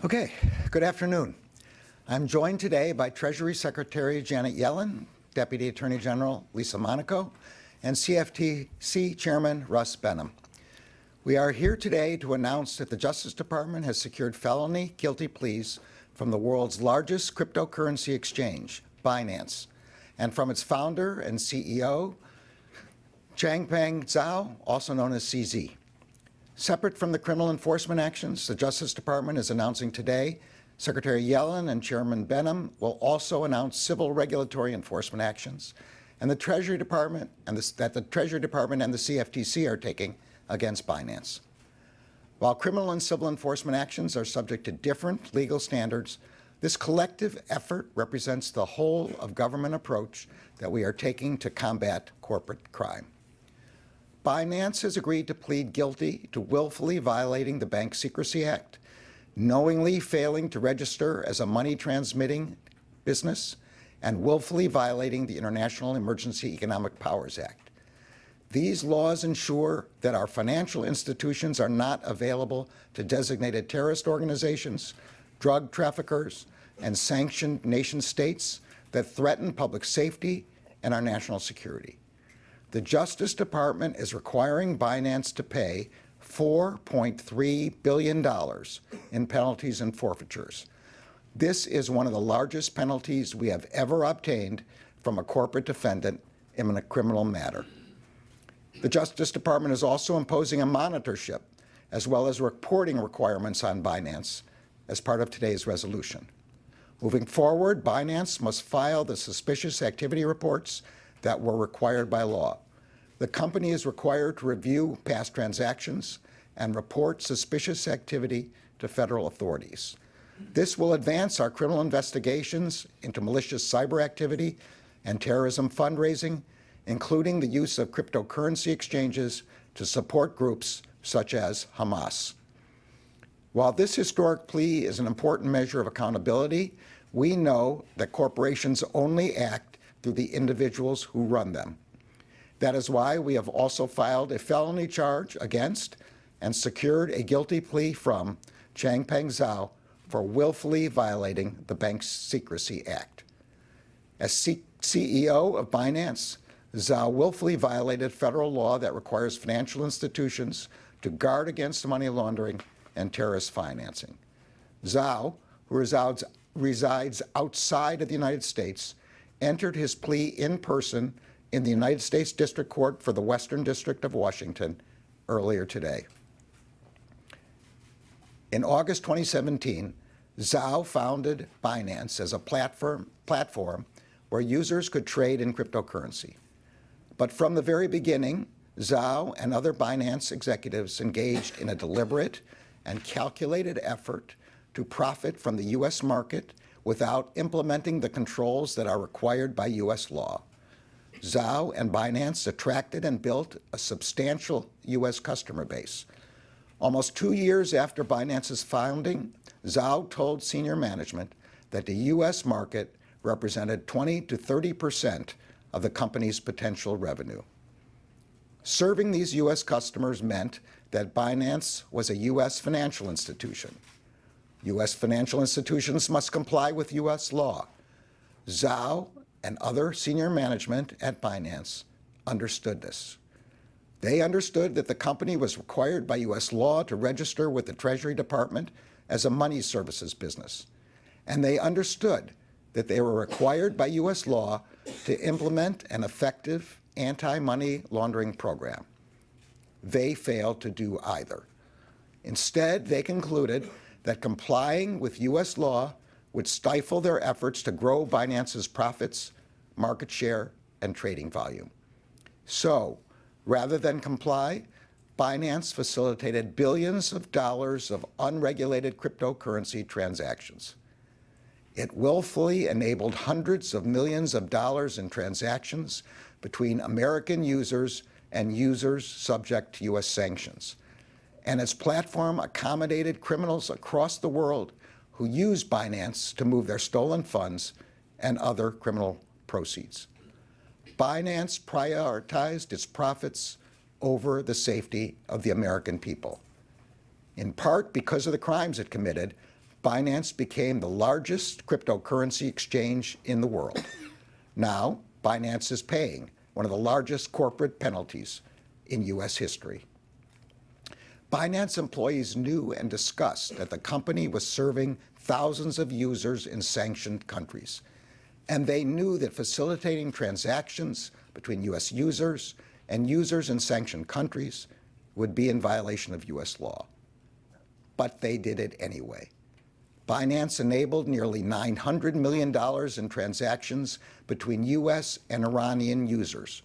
Okay, good afternoon. I'm joined today by Treasury Secretary Janet Yellen, Deputy Attorney General Lisa Monaco, and CFTC Chairman Russ Benham. We are here today to announce that the Justice Department has secured felony guilty pleas from the world's largest cryptocurrency exchange, Binance, and from its founder and CEO, Changpeng Zhao, also known as CZ. Separate from the criminal enforcement actions, the Justice Department is announcing today Secretary Yellen and Chairman Benham will also announce civil regulatory enforcement actions, and the Treasury Department and the CFTC are taking against Binance. While criminal and civil enforcement actions are subject to different legal standards, this collective effort represents the whole of government approach that we are taking to combat corporate crime. Binance has agreed to plead guilty to willfully violating the Bank Secrecy Act, knowingly failing to register as a money-transmitting business, and willfully violating the International Emergency Economic Powers Act. These laws ensure that our financial institutions are not available to designated terrorist organizations, drug traffickers, and sanctioned nation-states that threaten public safety and our national security. The Justice Department is requiring Binance to pay $4.3 billion in penalties and forfeitures. This is one of the largest penalties we have ever obtained from a corporate defendant in a criminal matter. The Justice Department is also imposing a monitorship as well as reporting requirements on Binance as part of today's resolution. Moving forward, Binance must file the suspicious activity reports that were required by law. The company is required to review past transactions and report suspicious activity to federal authorities. This will advance our criminal investigations into malicious cyber activity and terrorism fundraising, including the use of cryptocurrency exchanges to support groups such as Hamas. While this historic plea is an important measure of accountability, we know that corporations only act through the individuals who run them. That is why we have also filed a felony charge against and secured a guilty plea from Changpeng Zhao for willfully violating the Bank Secrecy Act. As CEO of Binance, Zhao willfully violated federal law that requires financial institutions to guard against money laundering and terrorist financing. Zhao, who resides outside of the United States, entered his plea in person in the United States District Court for the Western District of Washington earlier today. In August 2017, Zhao founded Binance as a platform where users could trade in cryptocurrency. But from the very beginning, Zhao and other Binance executives engaged in a deliberate and calculated effort to profit from the U.S. market without implementing the controls that are required by U.S. law. Zhao and Binance attracted and built a substantial U.S. customer base. Almost 2 years after Binance's founding, Zhao told senior management that the U.S. market represented 20 to 30% of the company's potential revenue. Serving these U.S. customers meant that Binance was a U.S. financial institution. U.S. financial institutions must comply with U.S. law. Zhao and other senior management at Binance understood this. They understood that the company was required by U.S. law to register with the Treasury Department as a money services business. And they understood that they were required by U.S. law to implement an effective anti-money laundering program. They failed to do either. Instead, they concluded that complying with U.S. law would stifle their efforts to grow Binance's profits, market share, and trading volume. So, rather than comply, Binance facilitated billions of dollars of unregulated cryptocurrency transactions. It willfully enabled hundreds of millions of dollars in transactions between American users and users subject to U.S. sanctions. And its platform accommodated criminals across the world who used Binance to move their stolen funds and other criminal proceeds. Binance prioritized its profits over the safety of the American people. In part because of the crimes it committed, Binance became the largest cryptocurrency exchange in the world. Now, Binance is paying one of the largest corporate penalties in U.S. history. Binance employees knew and discussed that the company was serving thousands of users in sanctioned countries, and they knew that facilitating transactions between U.S. users and users in sanctioned countries would be in violation of U.S. law. But they did it anyway. Binance enabled nearly $900 million in transactions between U.S. and Iranian users,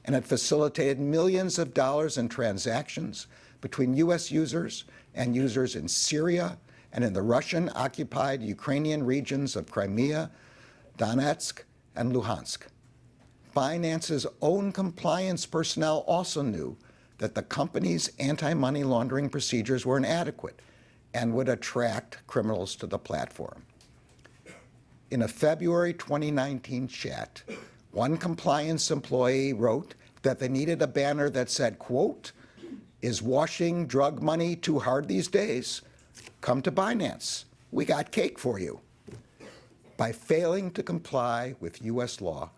and it facilitated millions of dollars in transactions between U.S. users and users in Syria and in the Russian-occupied Ukrainian regions of Crimea, Donetsk, and Luhansk. Binance's own compliance personnel also knew that the company's anti-money laundering procedures were inadequate and would attract criminals to the platform. In a February 2019 chat, one compliance employee wrote that they needed a banner that said, quote, "Is washing drug money too hard these days? Come to Binance. We got cake for you." By failing to comply with U.S. law,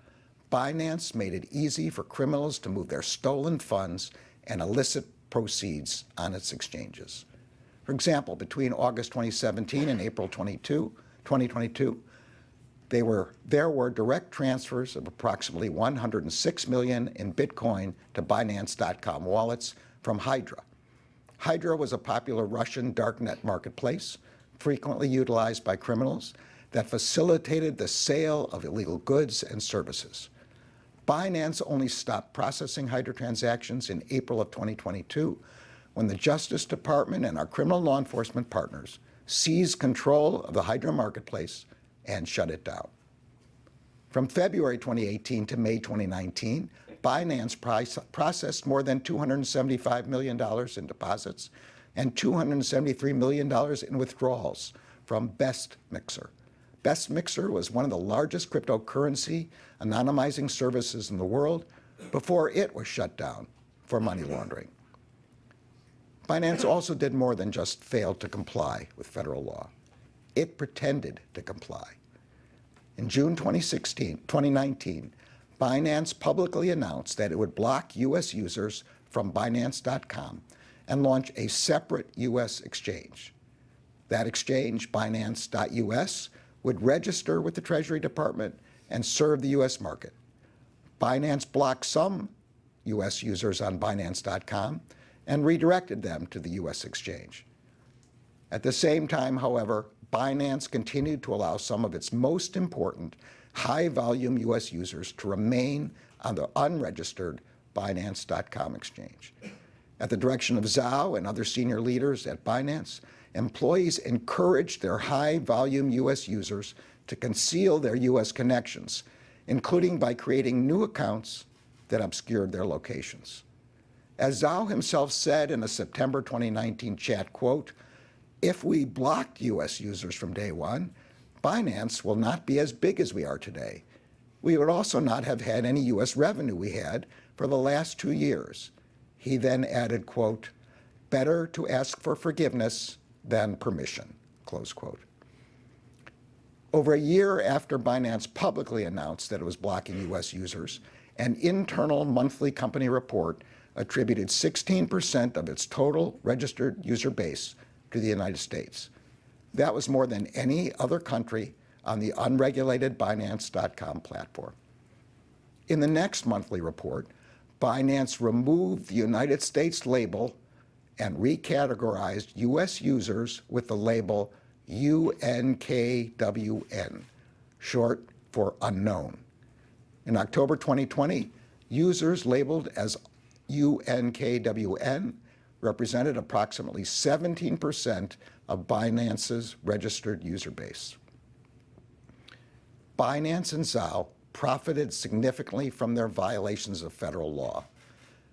Binance made it easy for criminals to move their stolen funds and illicit proceeds on its exchanges. For example, between August 2017 and April 2022, there were direct transfers of approximately $106 million in Bitcoin to Binance.com wallets from Hydra. Hydra was a popular Russian darknet marketplace, frequently utilized by criminals, that facilitated the sale of illegal goods and services. Binance only stopped processing Hydra transactions in April of 2022, when the Justice Department and our criminal law enforcement partners seized control of the Hydra marketplace and shut it down. From February 2018 to May 2019, Binance processed more than $275 million in deposits and $273 million in withdrawals from Best Mixer. Best Mixer was one of the largest cryptocurrency anonymizing services in the world before it was shut down for money laundering. Binance also did more than just fail to comply with federal law. It pretended to comply. In June 2019, Binance publicly announced that it would block U.S. users from Binance.com and launch a separate U.S. exchange. That exchange, Binance.us, would register with the Treasury Department and serve the U.S. market. Binance blocked some U.S. users on Binance.com and redirected them to the U.S. exchange. At the same time, however, Binance continued to allow some of its most important high-volume U.S. users to remain on the unregistered Binance.com exchange. At the direction of Zhao and other senior leaders at Binance, employees encouraged their high-volume U.S. users to conceal their U.S. connections, including by creating new accounts that obscured their locations. As Zhao himself said in a September 2019 chat, quote, "If we blocked U.S. users from day one, Binance will not be as big as we are today. We would also not have had any U.S. revenue we had for the last 2 years." He then added, quote, "Better to ask for forgiveness than permission," close quote. Over a year after Binance publicly announced that it was blocking U.S. users, an internal monthly company report attributed 16% of its total registered user base to the United States. That was more than any other country on the unregulated Binance.com platform. In the next monthly report, Binance removed the United States label and recategorized U.S. users with the label UNKWN, short for unknown. In October 2020, users labeled as UNKWN represented approximately 17% of Binance's registered user base. Binance and Zhao profited significantly from their violations of federal law.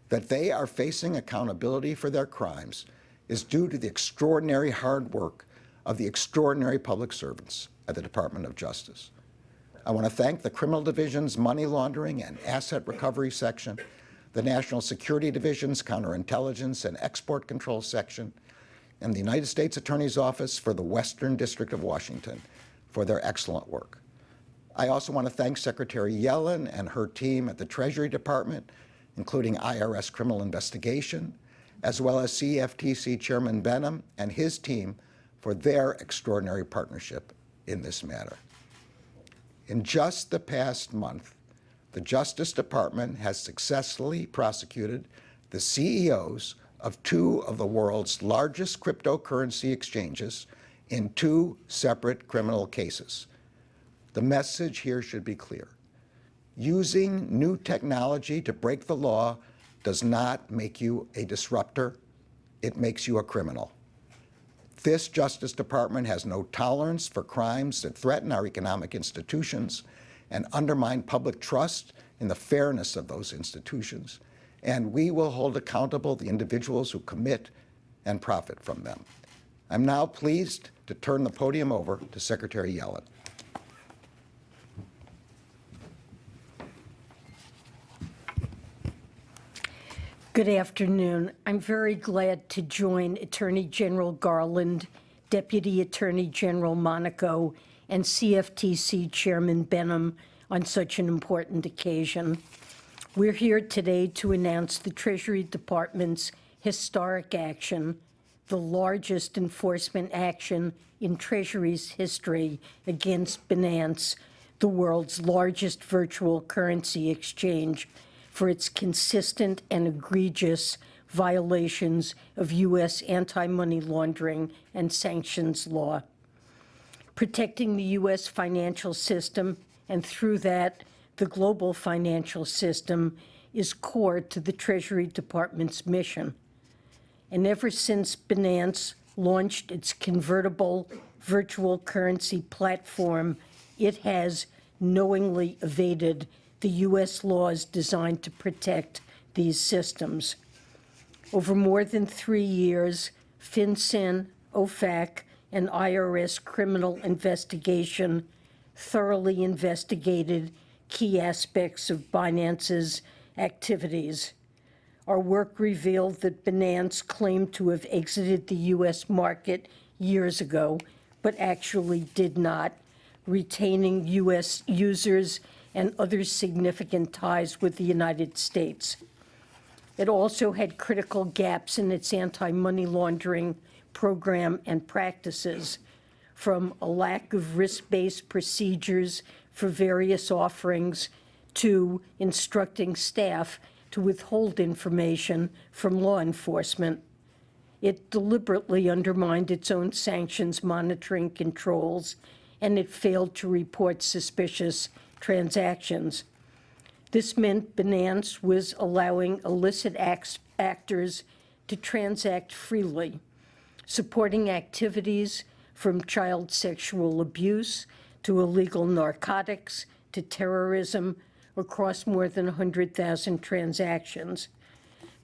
That they are facing accountability for their crimes is due to the extraordinary hard work of the extraordinary public servants at the Department of Justice. I want to thank the Criminal Division's Money Laundering and Asset Recovery Section, the National Security Division's Counterintelligence and Export Control Section, and the United States Attorney's Office for the Western District of Washington for their excellent work. I also want to thank Secretary Yellen and her team at the Treasury Department, including IRS Criminal Investigation, as well as CFTC Chairman Benham and his team for their extraordinary partnership in this matter. In just the past month, the Justice Department has successfully prosecuted the CEOs of two of the world's largest cryptocurrency exchanges in two separate criminal cases. The message here should be clear. Using new technology to break the law does not make you a disruptor. It makes you a criminal. This Justice Department has no tolerance for crimes that threaten our economic institutions and undermine public trust in the fairness of those institutions. And we will hold accountable the individuals who commit and profit from them. I'm now pleased to turn the podium over to Secretary Yellen. Good afternoon. I'm very glad to join Attorney General Garland, Deputy Attorney General Monaco, and CFTC Chairman Benham on such an important occasion. We're here today to announce the Treasury Department's historic action, the largest enforcement action in Treasury's history against Binance, the world's largest virtual currency exchange, for its consistent and egregious violations of U.S. anti-money laundering and sanctions law. Protecting the U.S. financial system, and through that, the global financial system, is core to the Treasury Department's mission. And ever since Binance launched its convertible virtual currency platform, it has knowingly evaded the U.S. laws designed to protect these systems. Over more than 3 years, FinCEN, OFAC, and IRS criminal investigation thoroughly investigated key aspects of Binance's activities. Our work revealed that Binance claimed to have exited the U.S. market years ago, but actually did not, retaining U.S. users and other significant ties with the United States. It also had critical gaps in its anti-money laundering program and practices, from a lack of risk-based procedures for various offerings to instructing staff to withhold information from law enforcement. It deliberately undermined its own sanctions monitoring controls, and it failed to report suspicious transactions. This meant Binance was allowing illicit actors to transact freely, supporting activities from child sexual abuse to illegal narcotics to terrorism across more than 100,000 transactions.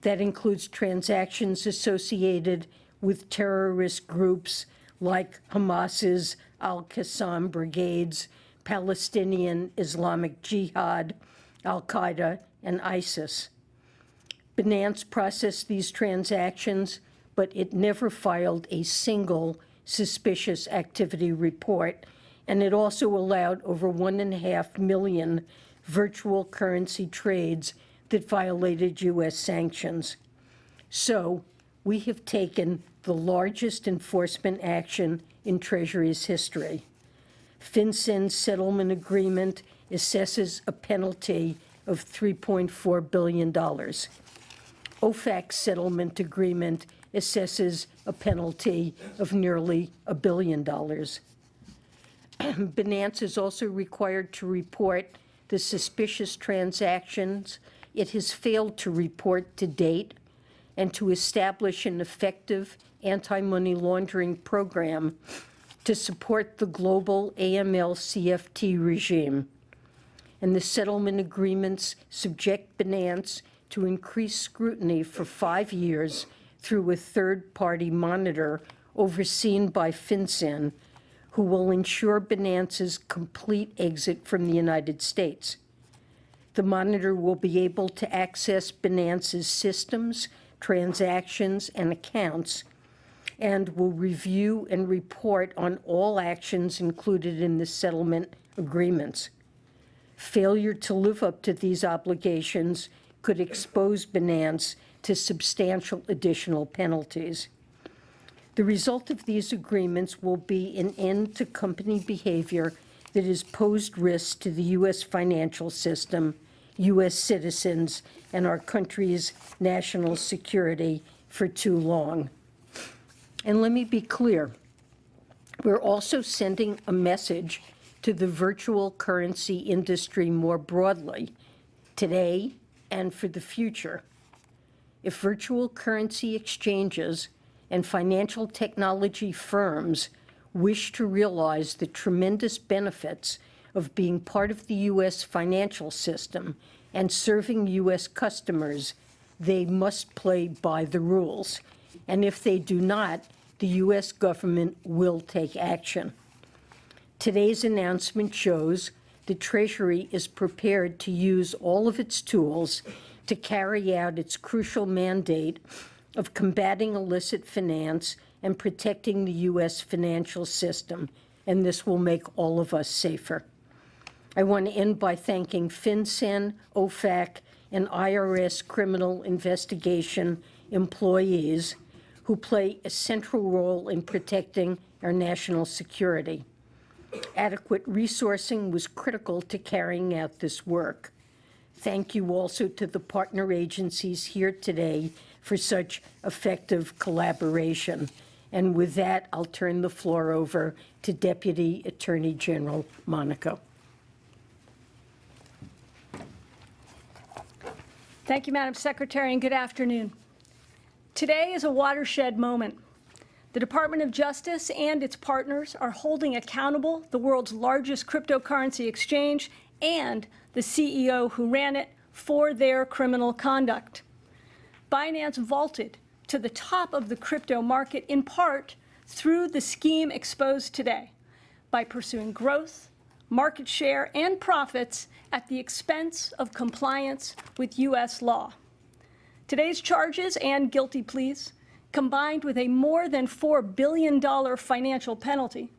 That includes transactions associated with terrorist groups like Hamas's Al-Qassam brigades, Palestinian Islamic Jihad, Al-Qaeda, and ISIS. Binance processed these transactions, but it never filed a single suspicious activity report, and it also allowed over 1.5 million virtual currency trades that violated U.S. sanctions. So we have taken the largest enforcement action in Treasury's history. FinCEN's settlement agreement assesses a penalty of $3.4 billion. OFAC's settlement agreement assesses a penalty of nearly $1 billion. Binance is also required to report the suspicious transactions it has failed to report to date and to establish an effective anti-money laundering program to support the global AML-CFT regime. And the settlement agreements subject Binance to increased scrutiny for 5 years through a third-party monitor overseen by FinCEN, who will ensure Binance's complete exit from the United States. The monitor will be able to access Binance's systems, transactions, and accounts, and will review and report on all actions included in the settlement agreements. Failure to live up to these obligations could expose Binance to substantial additional penalties. The result of these agreements will be an end to company behavior that has posed risks to the U.S. financial system, U.S. citizens, and our country's national security for too long. And let me be clear, we're also sending a message to the virtual currency industry more broadly, today and for the future. If virtual currency exchanges and financial technology firms wish to realize the tremendous benefits of being part of the U.S. financial system and serving U.S. customers, they must play by the rules. And if they do not, the U.S. government will take action. Today's announcement shows the Treasury is prepared to use all of its tools to carry out its crucial mandate of combating illicit finance and protecting the U.S. financial system, and this will make all of us safer. I want to end by thanking FinCEN, OFAC, and IRS criminal investigation employees who play a central role in protecting our national security. Adequate resourcing was critical to carrying out this work. Thank you also to the partner agencies here today for such effective collaboration. And with that, I'll turn the floor over to Deputy Attorney General Monaco. Thank you, Madam Secretary, and good afternoon. Today is a watershed moment. The Department of Justice and its partners are holding accountable the world's largest cryptocurrency exchange and the CEO who ran it for their criminal conduct. Binance vaulted to the top of the crypto market in part through the scheme exposed today by pursuing growth, market share, and profits at the expense of compliance with U.S. law. Today's charges and guilty pleas, combined with a more than $4 billion financial penalty,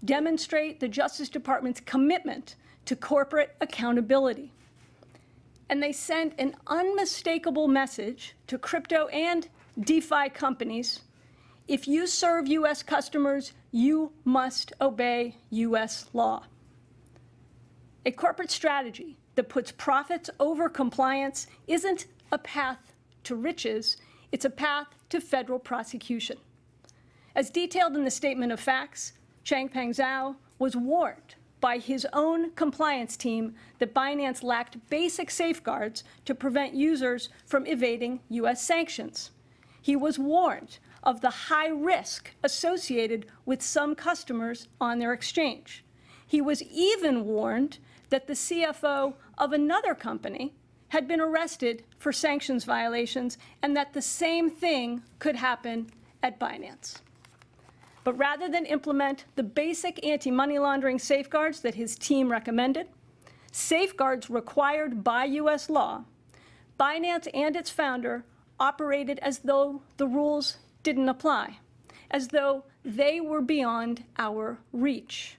demonstrate the Justice Department's commitment to corporate accountability. And they send an unmistakable message to crypto and DeFi companies: if you serve U.S. customers, you must obey U.S. law. A corporate strategy that puts profits over compliance isn't a path to riches, it's a path to federal prosecution. As detailed in the Statement of Facts, Changpeng Zhao was warned by his own compliance team that Binance lacked basic safeguards to prevent users from evading U.S. sanctions. He was warned of the high risk associated with some customers on their exchange. He was even warned that the CFO of another company had been arrested for sanctions violations and that the same thing could happen at Binance. But rather than implement the basic anti-money laundering safeguards that his team recommended, safeguards required by U.S. law, Binance and its founder operated as though the rules didn't apply, as though they were beyond our reach.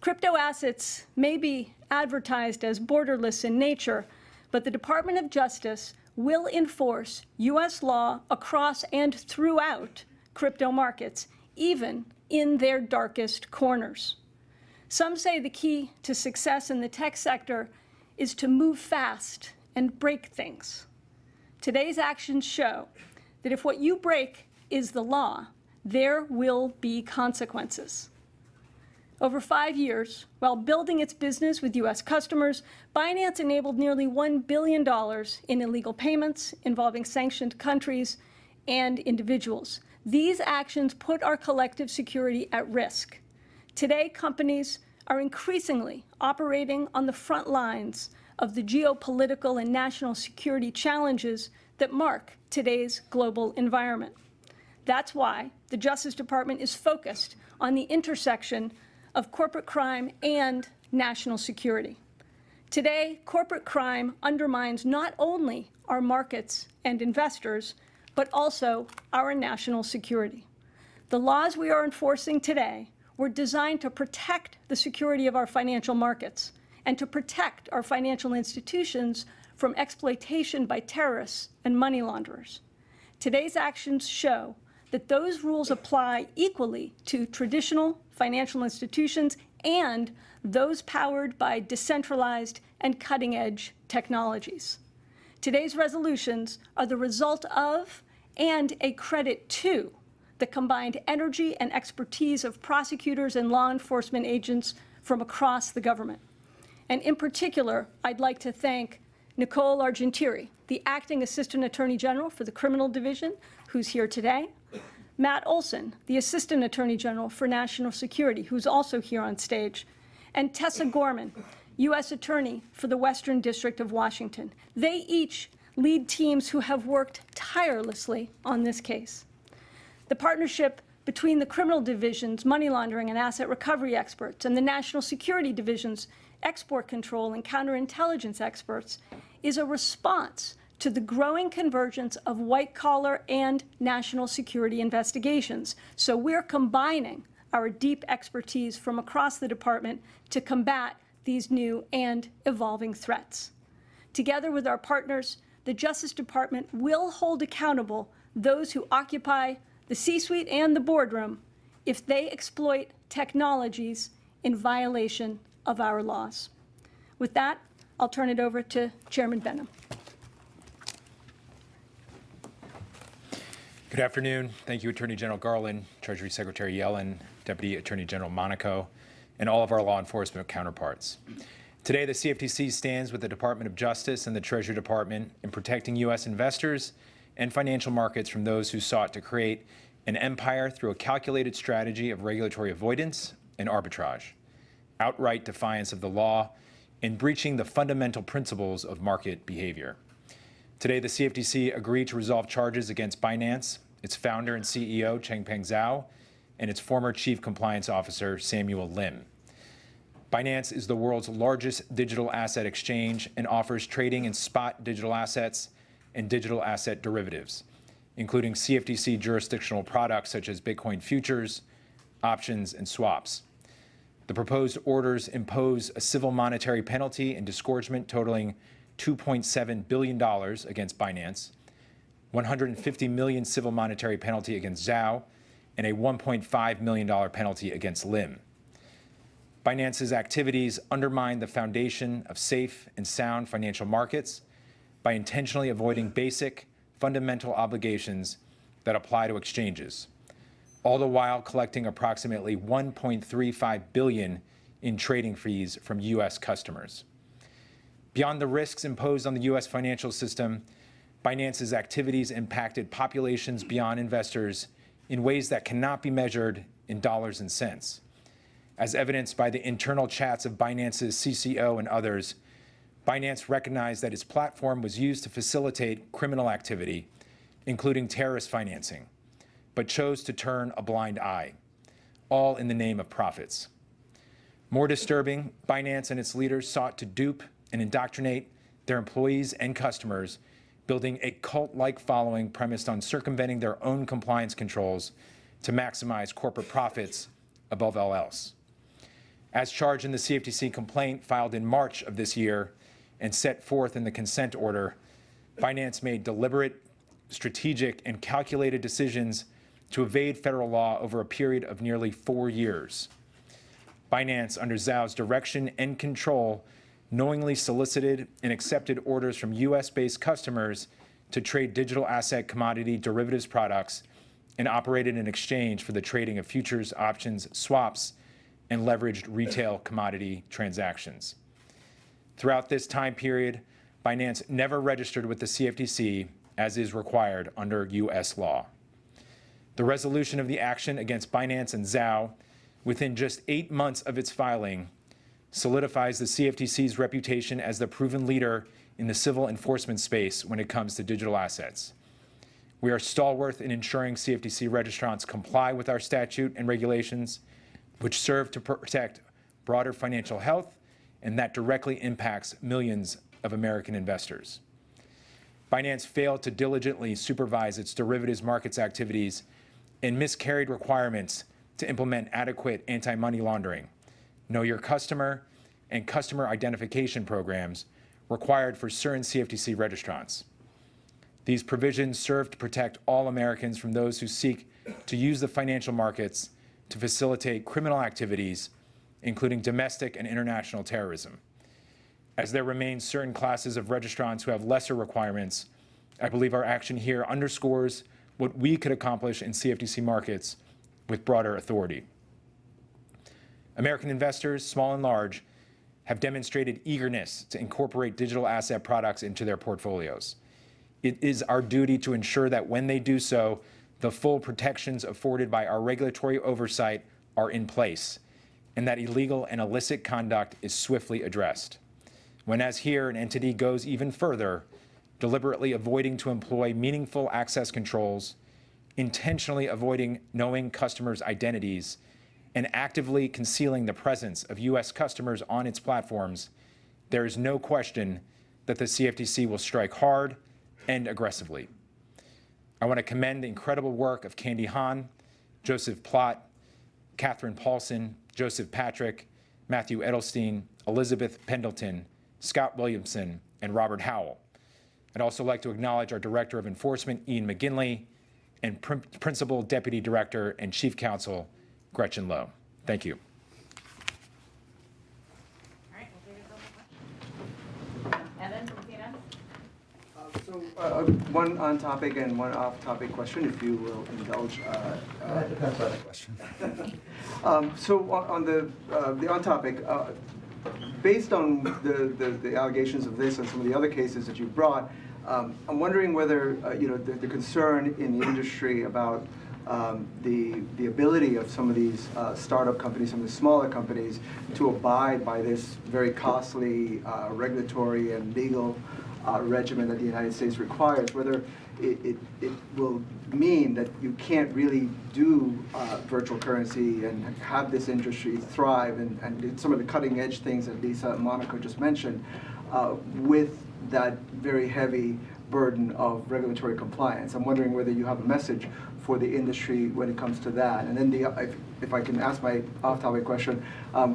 Crypto assets may be advertised as borderless in nature, but the Department of Justice will enforce U.S. law across and throughout crypto markets, even in their darkest corners. Some say the key to success in the tech sector is to move fast and break things. Today's actions show that if what you break is the law, there will be consequences. Over 5 years, while building its business with U.S. customers, Binance enabled nearly $1 billion in illegal payments involving sanctioned countries and individuals. These actions put our collective security at risk. Today, companies are increasingly operating on the front lines of the geopolitical and national security challenges that mark today's global environment. That's why the Justice Department is focused on the intersection of corporate crime and national security. Today, corporate crime undermines not only our markets and investors, but also our national security. The laws we are enforcing today were designed to protect the security of our financial markets and to protect our financial institutions from exploitation by terrorists and money launderers. Today's actions show that those rules apply equally to traditional financial institutions and those powered by decentralized and cutting-edge technologies. Today's resolutions are the result of and a credit to the combined energy and expertise of prosecutors and law enforcement agents from across the government. And in particular, I'd like to thank Nicole Argentieri, the Acting Assistant Attorney General for the Criminal Division, who's here today, Matt Olson, the Assistant Attorney General for National Security, who's also here on stage, and Tessa Gorman, U.S. Attorney for the Western District of Washington. They each lead teams who have worked tirelessly on this case. The partnership between the Criminal Division's money laundering and asset recovery experts and the National Security Division's export control and counterintelligence experts is a response to the growing convergence of white-collar and national security investigations. So we're combining our deep expertise from across the department to combat these new and evolving threats. Together with our partners, the Justice Department will hold accountable those who occupy the C-suite and the boardroom if they exploit technologies in violation of our laws. With that, I'll turn it over to Chairman Benham. Good afternoon. Thank you, Attorney General Garland, Treasury Secretary Yellen, Deputy Attorney General Monaco, and all of our law enforcement counterparts. Today, the CFTC stands with the Department of Justice and the Treasury Department in protecting U.S. investors and financial markets from those who sought to create an empire through a calculated strategy of regulatory avoidance and arbitrage, outright defiance of the law, and breaching the fundamental principles of market behavior. Today, the CFTC agreed to resolve charges against Binance, its founder and CEO, Changpeng Zhao, and its former Chief Compliance Officer, Samuel Lim. Binance is the world's largest digital asset exchange and offers trading in spot digital assets and digital asset derivatives, including CFTC jurisdictional products such as Bitcoin futures, options, and swaps. The proposed orders impose a civil monetary penalty and disgorgement totaling $2.7 billion against Binance, $150 million civil monetary penalty against Zhao, and a $1.5 million penalty against Lim. Binance's activities undermine the foundation of safe and sound financial markets by intentionally avoiding basic, fundamental obligations that apply to exchanges, all the while collecting approximately $1.35 billion in trading fees from U.S. customers. Beyond the risks imposed on the U.S. financial system, Binance's activities impacted populations beyond investors in ways that cannot be measured in dollars and cents. As evidenced by the internal chats of Binance's CCO and others, Binance recognized that its platform was used to facilitate criminal activity, including terrorist financing, but chose to turn a blind eye, all in the name of profits. More disturbing, Binance and its leaders sought to dupe and indoctrinate their employees and customers, building a cult-like following premised on circumventing their own compliance controls to maximize corporate profits above all else. As charged in the CFTC complaint filed in March of this year and set forth in the consent order, Binance made deliberate, strategic, and calculated decisions to evade federal law over a period of nearly 4 years. Binance, under Zhao's direction and control, knowingly solicited and accepted orders from U.S.-based customers to trade digital asset commodity derivatives products and operated an exchange for the trading of futures, options, swaps, and leveraged retail commodity transactions. Throughout this time period, Binance never registered with the CFTC as is required under U.S. law. The resolution of the action against Binance and Zhao within just 8 months of its filing solidifies the CFTC's reputation as the proven leader in the civil enforcement space when it comes to digital assets. We are stalwart in ensuring CFTC registrants comply with our statute and regulations, which serve to protect broader financial health and that directly impacts millions of American investors. Binance failed to diligently supervise its derivatives markets activities and miscarried requirements to implement adequate anti-money laundering, know your customer, and customer identification programs required for certain CFTC registrants. These provisions serve to protect all Americans from those who seek to use the financial markets to facilitate criminal activities, including domestic and international terrorism. As there remain certain classes of registrants who have lesser requirements, I believe our action here underscores what we could accomplish in CFTC markets with broader authority. American investors, small and large, have demonstrated eagerness to incorporate digital asset products into their portfolios. It is our duty to ensure that when they do so, the full protections afforded by our regulatory oversight are in place, and that illegal and illicit conduct is swiftly addressed. When, as here, an entity goes even further, deliberately avoiding to employ meaningful access controls, intentionally avoiding knowing customers' identities, and actively concealing the presence of U.S. customers on its platforms, there is no question that the CFTC will strike hard and aggressively. I want to commend the incredible work of Candy Hahn, Joseph Plott, Catherine Paulson, Joseph Patrick, Matthew Edelstein, Elizabeth Pendleton, Scott Williamson, and Robert Howell. I'd also like to acknowledge our Director of Enforcement, Ian McGinley, and Principal Deputy Director and Chief Counsel, Gretchen Lowe. Thank you. All right, we'll give you a couple questions. Evan from CNN. One on-topic and one off-topic question, if you will indulge. That depends on the question. On the on-topic, based on the allegations of this and some of the other cases that you brought, I'm wondering whether the concern in the industry about the ability of some of these startup companies, some of the smaller companies, to abide by this very costly regulatory and legal regimen that the United States requires, whether it will mean that you can't really do virtual currency and have this industry thrive and some of the cutting edge things that Lisa and Monaco just mentioned with that very heavy burden of regulatory compliance. I'm wondering whether you have a message for the industry when it comes to that. And then if I can ask my off-topic question,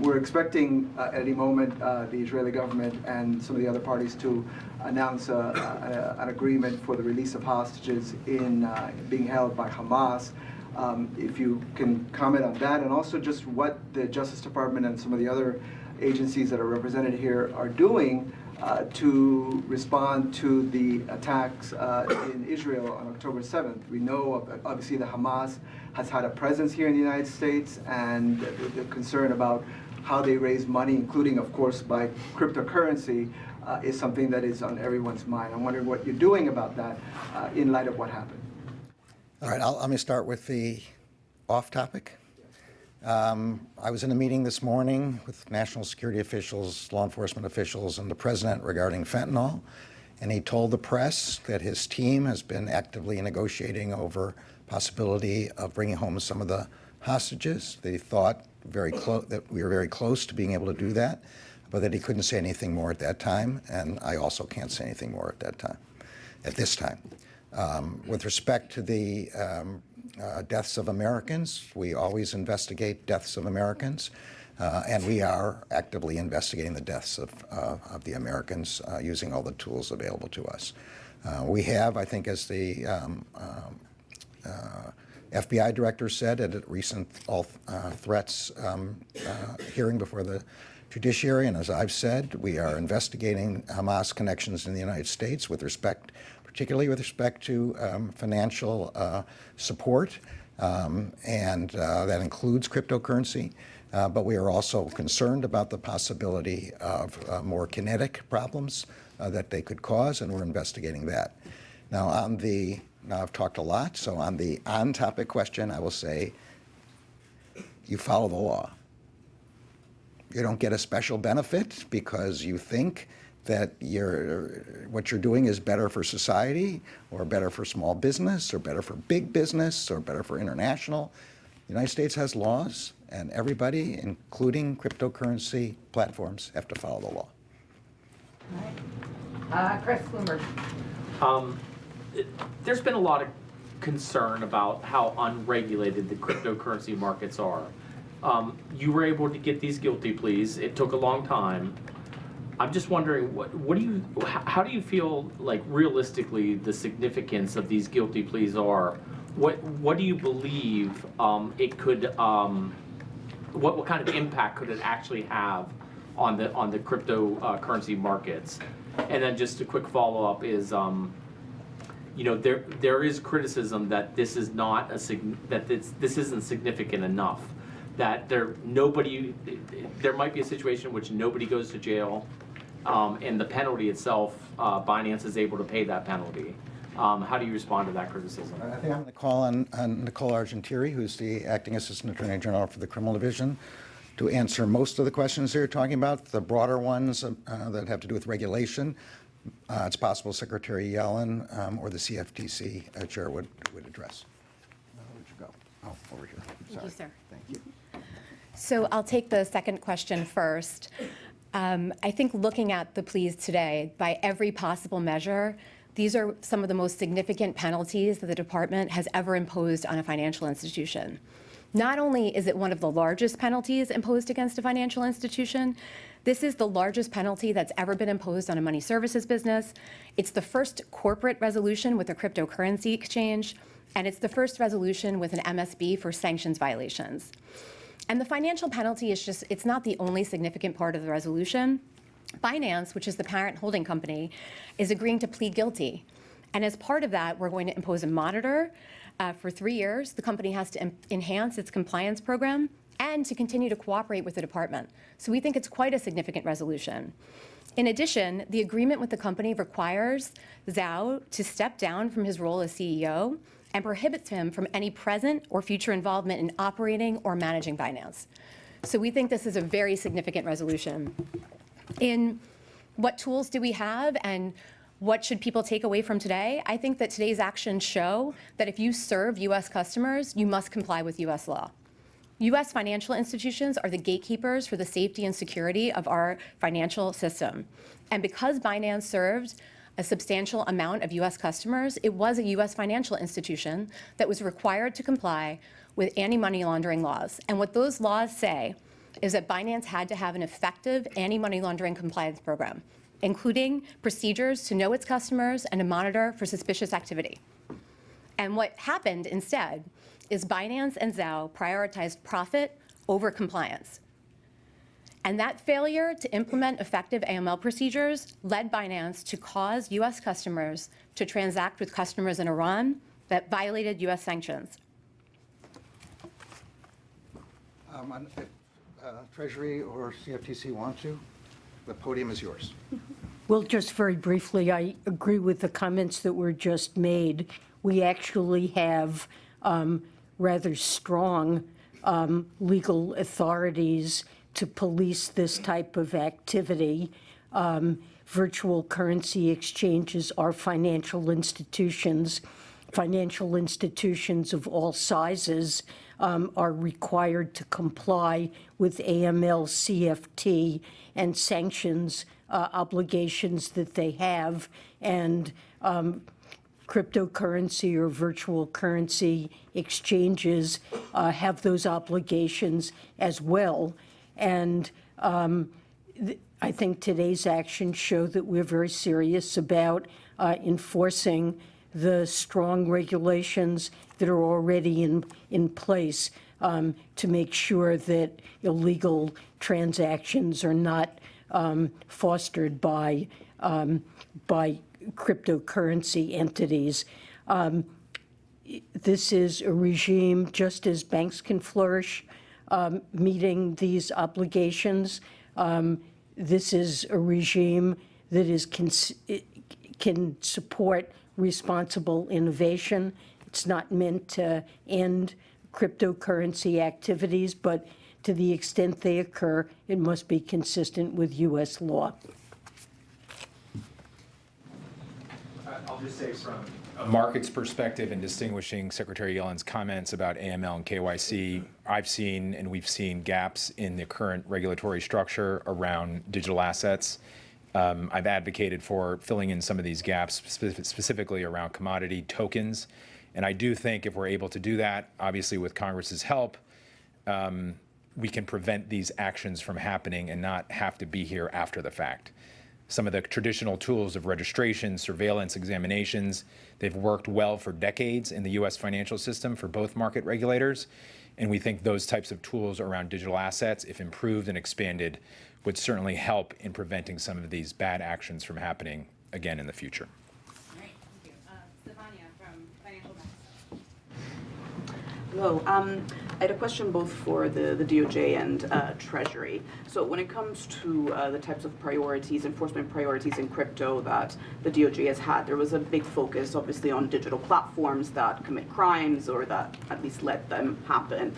we're expecting at any moment the Israeli government and some of the other parties to announce an agreement for the release of hostages being held by Hamas. If you can comment on that, and also just what the Justice Department and some of the other agencies that are represented here are doing to respond to the attacks in Israel on October 7th. We know, obviously, that Hamas has had a presence here in the United States, and the concern about how they raise money, including, of course, by cryptocurrency, is something that is on everyone's mind. I'm wondering what you're doing about that in light of what happened. All right, let me start with the off-topic. I was in a meeting this morning with national security officials, law enforcement officials, and the president regarding fentanyl, and he told the press that his team has been actively negotiating over possibility of bringing home some of the hostages. They thought that we were very close to being able to do that, but that he couldn't say anything more at that time, and I also can't say anything more at this time. With respect to the deaths of Americans, we always investigate deaths of Americans, and we are actively investigating the deaths of the Americans using all the tools available to us. We have, I think, as the FBI director said at a recent all-threats hearing before the judiciary, and as I've said, we are investigating Hamas connections in the United States particularly with respect to financial support, and that includes cryptocurrency. But we are also concerned about the possibility of more kinetic problems that they could cause, and we're investigating that. Now, I've talked a lot, so on the on-topic question, I will say you follow the law. You don't get a special benefit because you think that what you're doing is better for society, or better for small business, or better for big business, or better for international. The United States has laws, and everybody, including cryptocurrency platforms, have to follow the law. All right. Chris Bloomberg. There's been a lot of concern about how unregulated the cryptocurrency markets are. You were able to get these guilty pleas. It took a long time. I'm just wondering, how do you feel like realistically the significance of these guilty pleas are? What do you believe it could, what kind of impact could it actually have on the cryptocurrency markets? And then just a quick follow-up is, you know, there is criticism that this is not this isn't significant enough. That there might be a situation in which nobody goes to jail, and the penalty itself, Binance is able to pay that penalty. How do you respond to that criticism? I think I'm going to call on Nicole Argentieri, who's the Acting Assistant Attorney General for the Criminal Division, to answer most of the questions that you're talking about. The broader ones that have to do with regulation, it's possible Secretary Yellen or the CFTC chair would address. Where'd you go? Oh, over here. Sorry. Thank you, sir. Thank you. So I'll take the second question first. I think looking at the pleas today, by every possible measure, these are some of the most significant penalties that the department has ever imposed on a financial institution. Not only is it one of the largest penalties imposed against a financial institution, this is the largest penalty that's ever been imposed on a money services business. It's the first corporate resolution with a cryptocurrency exchange, and it's the first resolution with an MSB for sanctions violations. And the financial penalty is it's not the only significant part of the resolution. Binance, which is the parent holding company, is agreeing to plead guilty. And as part of that, we're going to impose a monitor for 3 years. The company has to enhance its compliance program and to continue to cooperate with the department. So we think it's quite a significant resolution. In addition, the agreement with the company requires Zhao to step down from his role as CEO and prohibits him from any present or future involvement in operating or managing Binance. So we think this is a very significant resolution. In what tools do we have and what should people take away from today? I think that today's actions show that if you serve U.S. customers, you must comply with U.S. law. U.S. financial institutions are the gatekeepers for the safety and security of our financial system. And because Binance served a substantial amount of U.S. customers, it was a U.S. financial institution that was required to comply with anti-money laundering laws. And what those laws say is that Binance had to have an effective anti-money laundering compliance program, including procedures to know its customers and to monitor for suspicious activity. And what happened instead is Binance and Zhao prioritized profit over compliance. And that failure to implement effective AML procedures led Binance to cause U.S. customers to transact with customers in Iran that violated U.S. sanctions. If Treasury or CFTC want to, the podium is yours. Well, just very briefly, I agree with the comments that were just made. We actually have rather strong legal authorities to police this type of activity. Virtual currency exchanges are financial institutions. Financial institutions of all sizes are required to comply with AML, CFT, and sanctions obligations that they have. And cryptocurrency or virtual currency exchanges have those obligations as well. And I think today's actions show that we're very serious about enforcing the strong regulations that are already in place to make sure that illegal transactions are not fostered by cryptocurrency entities. This is a regime, just as banks can flourish, meeting these obligations. This is a regime that can support responsible innovation. It's not meant to end cryptocurrency activities, but to the extent they occur, it must be consistent with U.S. law. I'll just say from a market's perspective in distinguishing Secretary Yellen's comments about AML and KYC, I've seen and we've seen gaps in the current regulatory structure around digital assets. I've advocated for filling in some of these gaps, specifically around commodity tokens And I do think if we're able to do that, obviously with Congress's help, we can prevent these actions from happening and not have to be here after the fact. Some of the traditional tools of registration, surveillance, examinations, they've worked well for decades in the US financial system for both market regulators. And we think those types of tools around digital assets, if improved and expanded, would certainly help in preventing some of these bad actions from happening again in the future. All right, thank you. Stefania from Financial Times. Hello. I had a question both for the DOJ and Treasury. So when it comes to the types of priorities, enforcement priorities in crypto that the DOJ has had, there was a big focus obviously on digital platforms that commit crimes or that at least let them happen.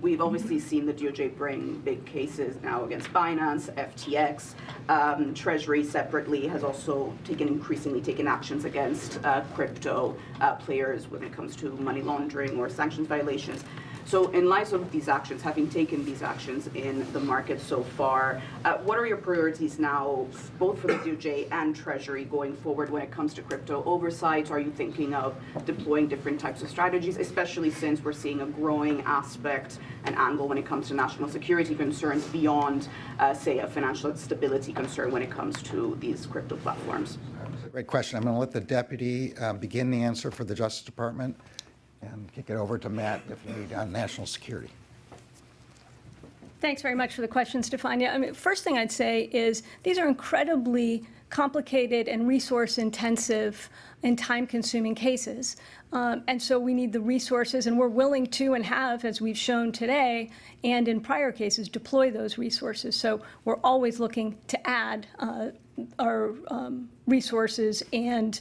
We've obviously seen the DOJ bring big cases now against Binance, FTX. Treasury separately has also increasingly taken actions against crypto players when it comes to money laundering or sanctions violations. So in light of these actions, having taken these actions in the market so far, what are your priorities now, both for the DOJ and Treasury going forward when it comes to crypto oversight? Are you thinking of deploying different types of strategies, especially since we're seeing a growing aspect and angle when it comes to national security concerns beyond, say, a financial stability concern when it comes to these crypto platforms? That's a great question. I'm going to let the deputy begin the answer for the Justice Department and kick it over to Matt if you need on national security. Thanks very much for the question, Stefania. I mean, first thing I'd say is these are incredibly complicated and resource-intensive and time-consuming cases. And so we need the resources, and we're willing to and have, as we've shown today and in prior cases, deploy those resources. So we're always looking to add our resources and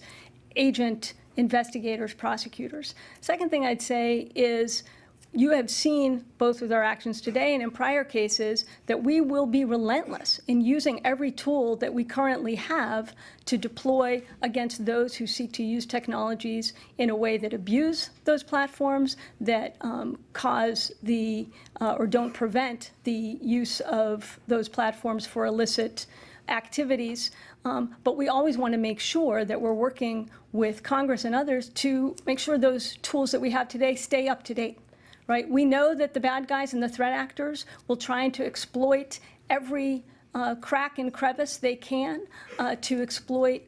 agent investigators, prosecutors. Second thing I'd say is you have seen, both with our actions today and in prior cases, that we will be relentless in using every tool that we currently have to deploy against those who seek to use technologies in a way that abuse those platforms, that cause the, or don't prevent the use of those platforms for illicit activities. But we always want to make sure that we're working with Congress and others to make sure those tools that we have today stay up to date, right? We know that the bad guys and the threat actors will try to exploit every crack and crevice they can to exploit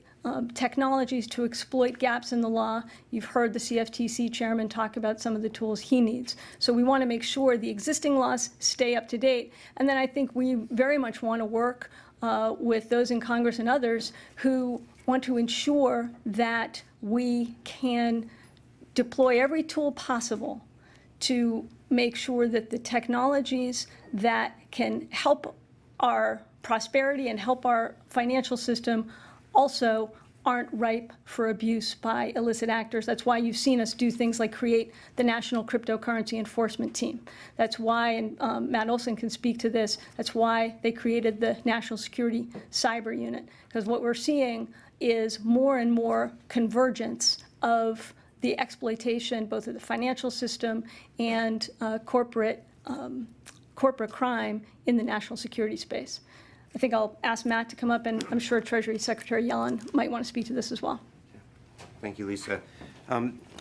technologies, to exploit gaps in the law. You've heard the CFTC chairman talk about some of the tools he needs. So we want to make sure the existing laws stay up to date. And then I think we very much want to work with those in Congress and others who want to ensure that we can deploy every tool possible to make sure that the technologies that can help our prosperity and help our financial system also aren't ripe for abuse by illicit actors. That's why you've seen us do things like create the National Cryptocurrency Enforcement Team. That's why, and Matt Olson can speak to this, that's why they created the National Security Cyber Unit. Because what we're seeing is more and more convergence of the exploitation, both of the financial system and corporate crime in the national security space. I think I'll ask Matt to come up, and I'm sure Treasury Secretary Yellen might want to speak to this as well. Thank you, Lisa.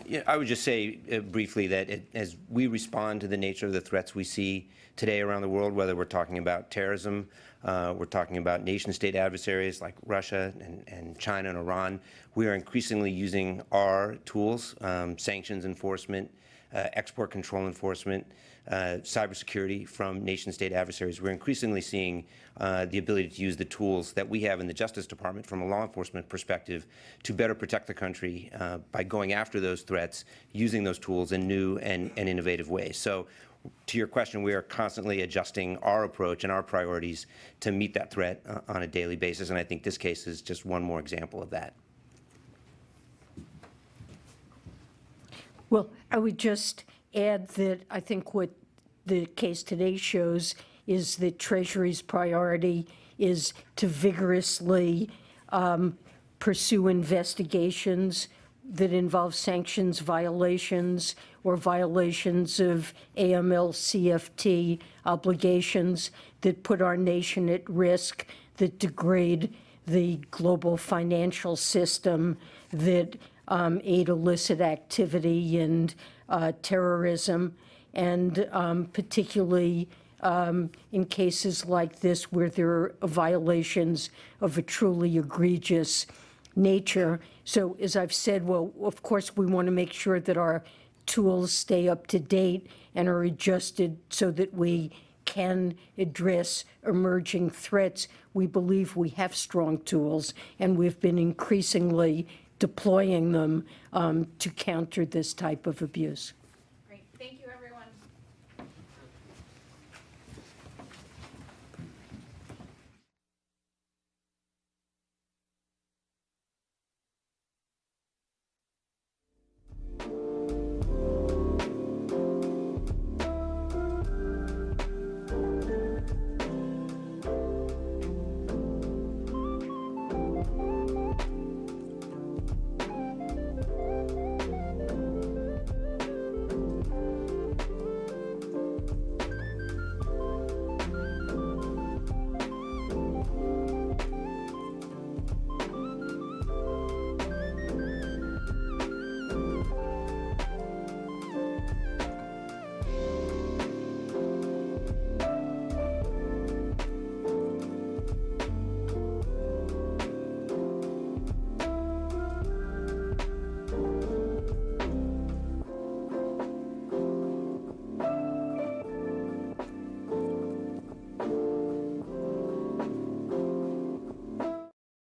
Yeah, I would just say briefly that as we respond to the nature of the threats we see today around the world, whether we're talking about terrorism, we're talking about nation-state adversaries like Russia and China and Iran, we are increasingly using our tools, sanctions enforcement, export control enforcement, cybersecurity from nation-state adversaries. We're increasingly seeing the ability to use the tools that we have in the Justice Department from a law enforcement perspective to better protect the country by going after those threats, using those tools in new and innovative ways. So to your question, we are constantly adjusting our approach and our priorities to meet that threat on a daily basis, and I think this case is just one more example of that. Well, I would just add that I think what the case today shows is that Treasury's priority is to vigorously pursue investigations that involve sanctions violations or violations of AML-CFT obligations that put our nation at risk, that degrade the global financial system, that aid illicit activity and terrorism, and particularly in cases like this where there are violations of a truly egregious nature. So as I've said, well, of course, we want to make sure that our tools stay up to date and are adjusted so that we can address emerging threats. We believe we have strong tools, and we've been increasingly deploying them to counter this type of abuse.